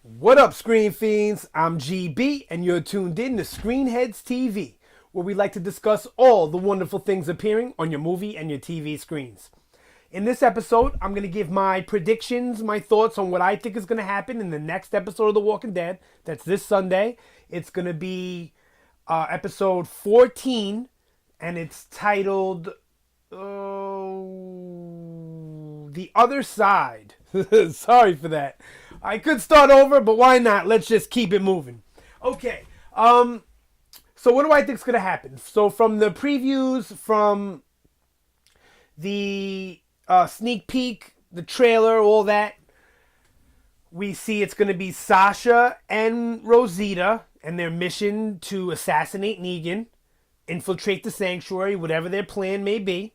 What up, Screen Fiends? I'm GB, and you're tuned in to Headz TV, where we like to discuss all the wonderful things appearing on your movie and your TV screens. In this episode, I'm going to give my predictions, my thoughts on what I think is going to happen in the next episode of The Walking Dead. That's this Sunday. It's going to be episode 14, and it's titled The Other Side. Sorry for that. I could start over, but why not? Let's just keep it moving. Okay. So what do I think is going to happen? So from the previews, from the sneak peek, the trailer, all that, we see it's going to be Sasha and Rosita and their mission to assassinate Negan, infiltrate the sanctuary, whatever their plan may be.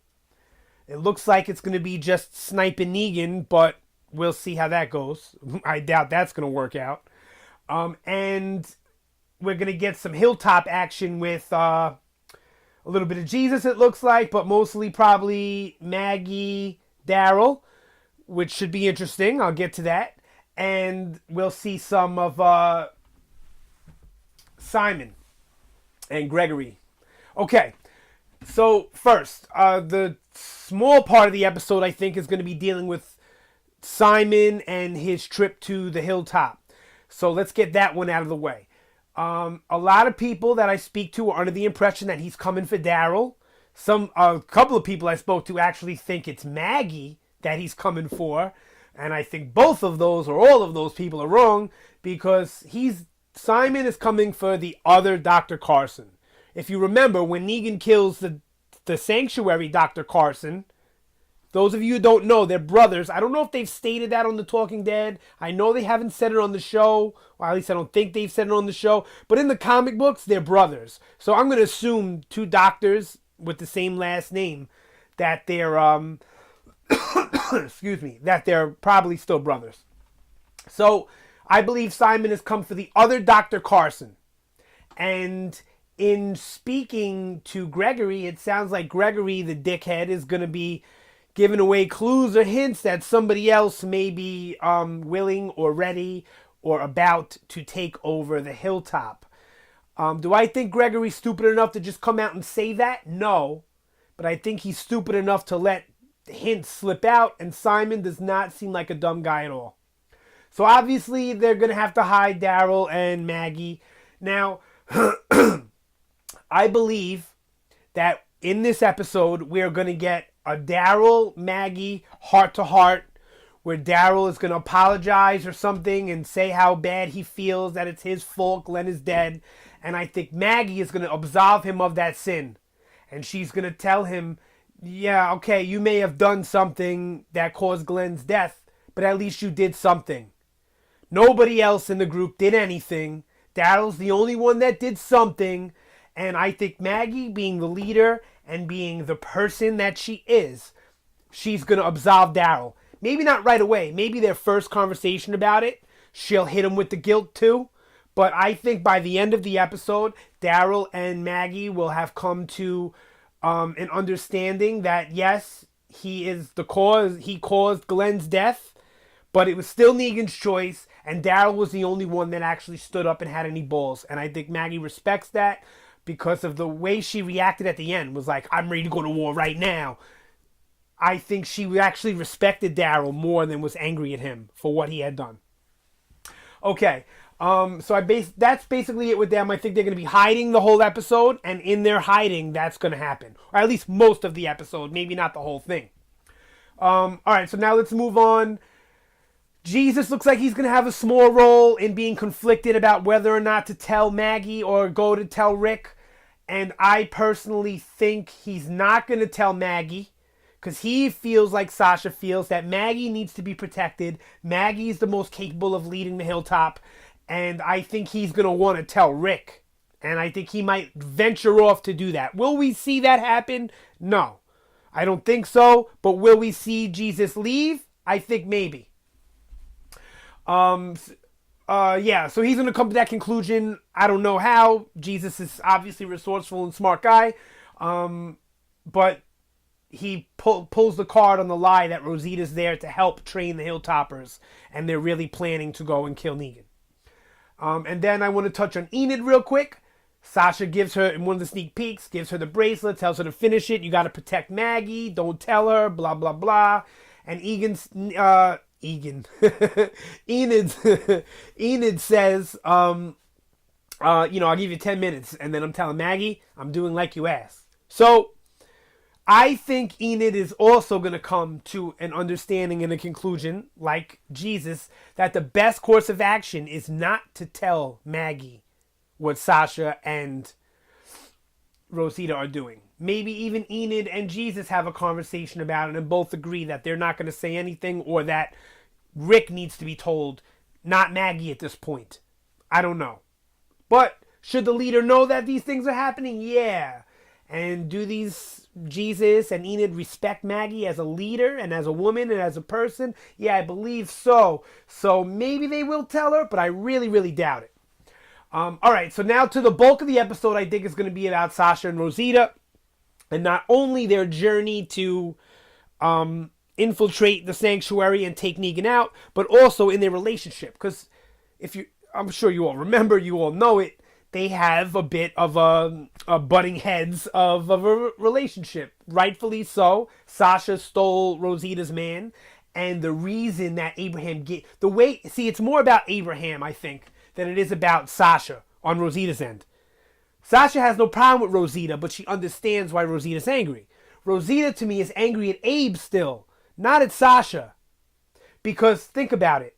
It looks like it's going to be just sniping Negan, but we'll see how that goes. I doubt that's going to work out. And we're going to get some hilltop action with a little bit of Jesus, it looks like, but mostly probably Maggie, Daryl, which should be interesting. I'll get to that. And we'll see some of Simon and Gregory. Okay, so first, the small part of the episode, I think, is going to be dealing with Simon and his trip to the hilltop. So let's get that one out of the way. A lot of people that I speak to are under the impression that he's coming for Daryl. A couple of people I spoke to actually think it's Maggie that he's coming for. And I think both of those or all of those people are wrong, because Simon is coming for the other Dr. Carson. If you remember, when Negan kills the sanctuary Dr. Carson, those of you who don't know, they're brothers. I don't know if they've stated that on The Talking Dead. I know they haven't said it on the show. Or at least I don't think they've said it on the show. But in the comic books, they're brothers. So I'm going to assume two doctors with the same last name that they're, excuse me, that they're probably still brothers. So I believe Simon has come for the other Dr. Carson. And in speaking to Gregory, it sounds like Gregory, the dickhead, is going to be giving away clues or hints that somebody else may be willing or ready or about to take over the hilltop. Do I think Gregory's stupid enough to just come out and say that? No. But I think he's stupid enough to let hints slip out, and Simon does not seem like a dumb guy at all. So obviously they're going to have to hide Daryl and Maggie. Now, I believe that in this episode we're going to get a Daryl, Maggie, heart-to-heart, where Daryl is going to apologize or something and say how bad he feels that it's his fault Glenn is dead. And I think Maggie is going to absolve him of that sin. And she's going to tell him, yeah, okay, you may have done something that caused Glenn's death, but at least you did something. Nobody else in the group did anything. Daryl's the only one that did something. And I think Maggie, being the leader and being the person that she is, she's going to absolve Daryl. Maybe not right away. Maybe their first conversation about it, she'll hit him with the guilt too. But I think by the end of the episode, Daryl and Maggie will have come to an understanding that, yes, he is the cause. He caused Glenn's death, but it was still Negan's choice, and Daryl was the only one that actually stood up and had any balls. And I think Maggie respects that, because of the way she reacted at the end. Was like, I'm ready to go to war right now. I think she actually respected Daryl more than was angry at him for what he had done. Okay, so that's basically it with them. I think they're going to be hiding the whole episode, and in their hiding, that's going to happen. Or at least most of the episode, maybe not the whole thing. Alright, so now let's move on. Jesus looks like he's going to have a small role in being conflicted about whether or not to tell Maggie or go to tell Rick. And I personally think he's not going to tell Maggie, because he feels like Sasha feels that Maggie needs to be protected. Maggie is the most capable of leading the hilltop. And I think he's going to want to tell Rick. And I think he might venture off to do that. Will we see that happen? No. I don't think so. But will we see Jesus leave? I think maybe. Yeah, so he's going to come to that conclusion. I don't know how. Jesus is obviously a resourceful and smart guy. But he pulls the card on the lie that Rosita's there to help train the Hilltoppers, and they're really planning to go and kill Negan. And then I want to touch on Enid real quick. Sasha gives her, in one of the sneak peeks, gives her the bracelet, tells her to finish it. You got to protect Maggie. Don't tell her, blah, blah, blah. And Enid, Enid says, I'll give you 10 minutes. And then I'm telling Maggie, I'm doing like you asked. So I think Enid is also going to come to an understanding and a conclusion, like Jesus, that the best course of action is not to tell Maggie what Sasha and Rosita are doing. Maybe even Enid and Jesus have a conversation about it and both agree that they're not going to say anything, or that Rick needs to be told, not Maggie at this point. I don't know. But should the leader know that these things are happening? Yeah. And do these Jesus and Enid respect Maggie as a leader and as a woman and as a person? Yeah, I believe so. So maybe they will tell her, but I really, really doubt it. All right, so now to the bulk of the episode, I think is going to be about Sasha and Rosita, and not only their journey to infiltrate the sanctuary and take Negan out, but also in their relationship. Because I'm sure you all remember, you all know it, they have a bit of a butting heads of a relationship. Rightfully so. Sasha stole Rosita's man, and the reason that Abraham it's more about Abraham, I think, than it is about Sasha on Rosita's end. Sasha has no problem with Rosita, but she understands why Rosita's angry. Rosita, to me, is angry at Abe still, not at Sasha. Because, think about it.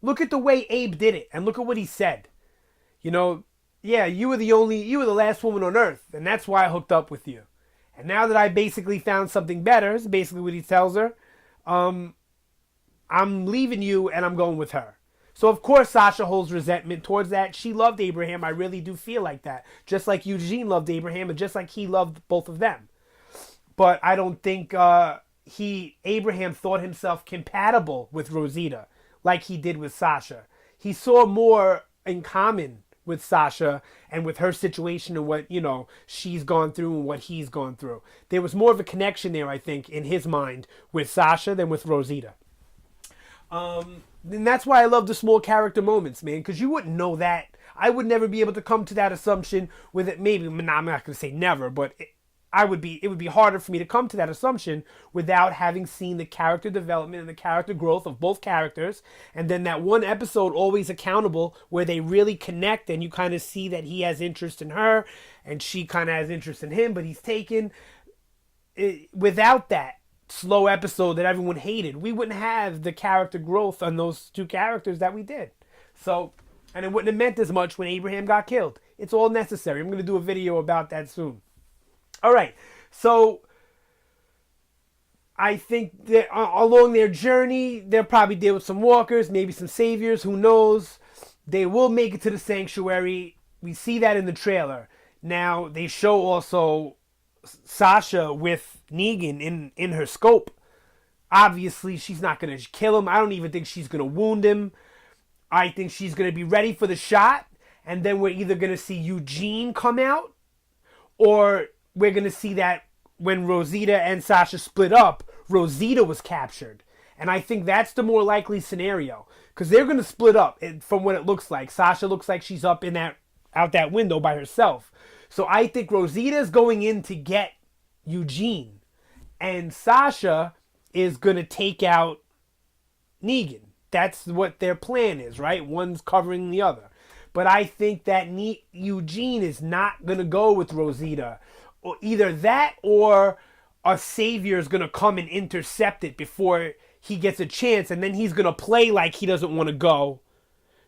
Look at the way Abe did it, and look at what he said. Yeah, you were the last woman on earth, and that's why I hooked up with you. And now that I basically found something better, is basically what he tells her, I'm leaving you and I'm going with her. So, of course, Sasha holds resentment towards that. She loved Abraham. I really do feel like that. Just like Eugene loved Abraham, and just like he loved both of them. But I don't think Abraham thought himself compatible with Rosita like he did with Sasha. He saw more in common with Sasha and with her situation and what, she's gone through and what he's gone through. There was more of a connection there, I think, in his mind with Sasha than with Rosita. And that's why I love the small character moments, man, because you wouldn't know that. I would never be able to come to that assumption with it. Maybe, I'm not going to say never, but it would be harder for me to come to that assumption without having seen the character development and the character growth of both characters. And then that one episode, Always Accountable, where they really connect and you kind of see that he has interest in her and she kind of has interest in him, but he's taken. Without that slow episode that everyone hated, we wouldn't have the character growth on those two characters that we did. So, and it wouldn't have meant as much when Abraham got killed. It's all necessary. I'm going to do a video about that soon. All right, so I think that along their journey, they'll probably deal with some walkers, maybe some saviors, who knows. They will make it to the sanctuary. We see that in the trailer. Now, they show also Sasha with Negan in her scope. Obviously, she's not going to kill him. I don't even think she's going to wound him. I think she's going to be ready for the shot, and then we're either going to see Eugene come out, or we're going to see that when Rosita and Sasha split up, Rosita was captured. And I think that's the more likely scenario, because they're going to split up from what it looks like. Sasha looks like she's up out that window by herself. So I think Rosita is going in to get Eugene, and Sasha is going to take out Negan. That's what their plan is, right? One's covering the other. But I think that Eugene is not going to go with Rosita. Or either that, or a savior is going to come and intercept it before he gets a chance, and then he's going to play like he doesn't want to go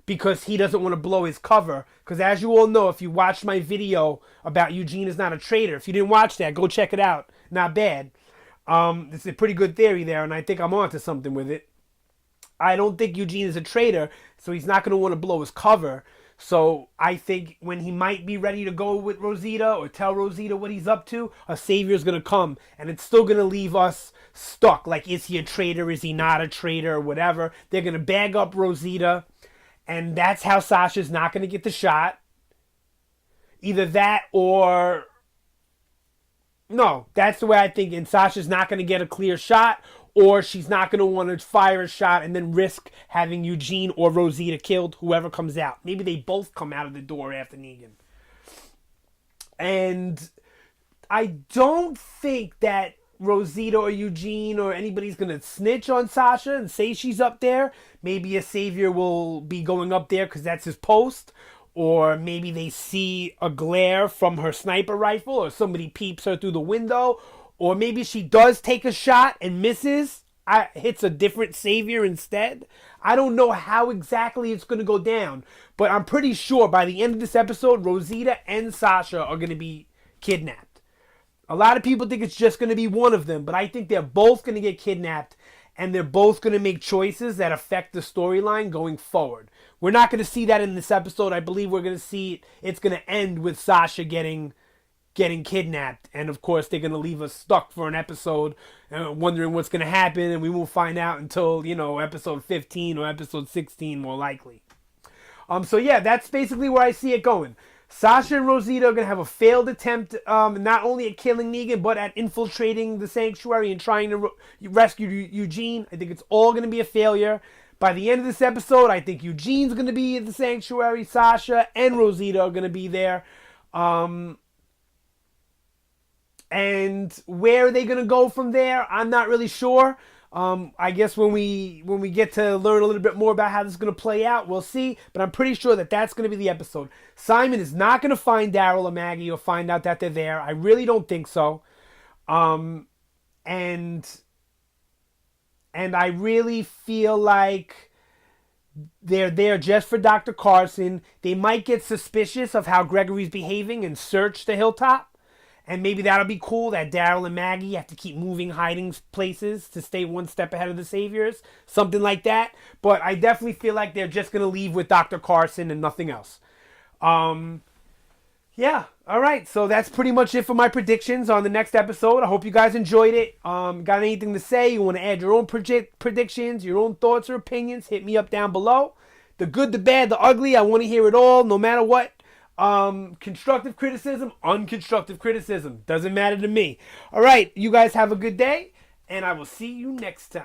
because he doesn't want to blow his cover. Because as you all know, if you watched my video about Eugene is not a traitor, if you didn't watch that, go check it out. Not bad. It's a pretty good theory there, and I think I'm onto something with it. I don't think Eugene is a traitor, so he's not going to want to blow his cover. So I think when he might be ready to go with Rosita or tell Rosita what he's up to, a savior's going to come, and it's still going to leave us stuck. Like, is he a traitor? Is he not a traitor? Or whatever. They're going to bag up Rosita, and that's how Sasha's not going to get the shot. Either that or... No, that's the way I think. And Sasha's not going to get a clear shot, or she's not going to want to fire a shot and then risk having Eugene or Rosita killed, whoever comes out. Maybe they both come out of the door after Negan. And I don't think that Rosita or Eugene or anybody's going to snitch on Sasha and say she's up there. Maybe a savior will be going up there because that's his post. Or maybe they see a glare from her sniper rifle, or somebody peeps her through the window. Or maybe she does take a shot and misses, hits a different savior instead. I don't know how exactly it's going to go down. But I'm pretty sure by the end of this episode, Rosita and Sasha are going to be kidnapped. A lot of people think it's just going to be one of them, but I think they're both going to get kidnapped. And they're both going to make choices that affect the storyline going forward. We're not going to see that in this episode. I believe we're going to see it's going to end with Sasha getting kidnapped. And of course, they're going to leave us stuck for an episode wondering what's going to happen. And we won't find out until, episode 15 or episode 16 more likely. So yeah, that's basically where I see it going. Sasha and Rosita are going to have a failed attempt not only at killing Negan, but at infiltrating the sanctuary and trying to rescue Eugene. I think it's all going to be a failure. By the end of this episode, I think Eugene's going to be at the sanctuary. Sasha and Rosita are going to be there. And where are they going to go from there? I'm not really sure. I guess when we get to learn a little bit more about how this is going to play out, we'll see. But I'm pretty sure that that's going to be the episode. Simon is not going to find Daryl or Maggie or find out that they're there. I really don't think so. And I really feel like they're there just for Dr. Carson. They might get suspicious of how Gregory's behaving and search the hilltop. And maybe that'll be cool that Daryl and Maggie have to keep moving hiding places to stay one step ahead of the Saviors. Something like that. But I definitely feel like they're just going to leave with Dr. Carson and nothing else. Yeah. All right. So that's pretty much it for my predictions on the next episode. I hope you guys enjoyed it. Got anything to say? You want to add your own predictions, your own thoughts or opinions? Hit me up down below. The good, the bad, the ugly. I want to hear it all, no matter what. Constructive criticism, unconstructive criticism. Doesn't matter to me. All right, you guys have a good day, and I will see you next time.